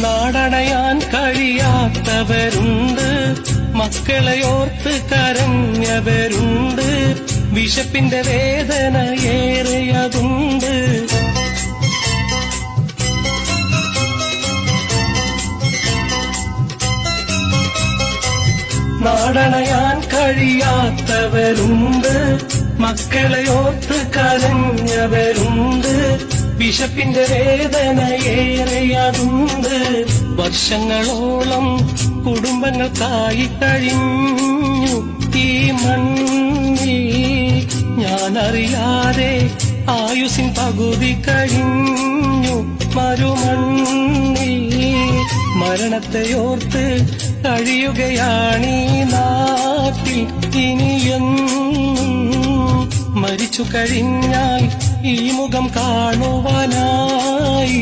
നാടണയാൻ കഴിയാത്തവരുണ്ട്, മക്കളെയോർത്ത് കരഞ്ഞവരുണ്ട്, വിശപ്പിന്റെ വേദന ഏറെയതുണ്ട്. നാടണയാൻ കഴിയാത്തവരുണ്ട്, മക്കളെയോർത്ത് കരഞ്ഞവരുണ്ട്, വിശപ്പിന്റെ വേദന ഏറെയതുണ്ട്. വർഷങ്ങളോളം കുടുംബങ്ങൾക്കായി കഴിഞ്ഞു ഈ മണ്ണിൽ, ഞാനറിയാതെ ആയുസിൻ പകുതി കഴിഞ്ഞു മരുമണ്ണിൽ. മരണത്തെയോർത്ത് കഴിയുകയാണീ നാട്ടിൽ ഇനിയെന്നും, മരിച്ചു കഴിഞ്ഞാൽ ഈ മുഖം കാണുവാനായി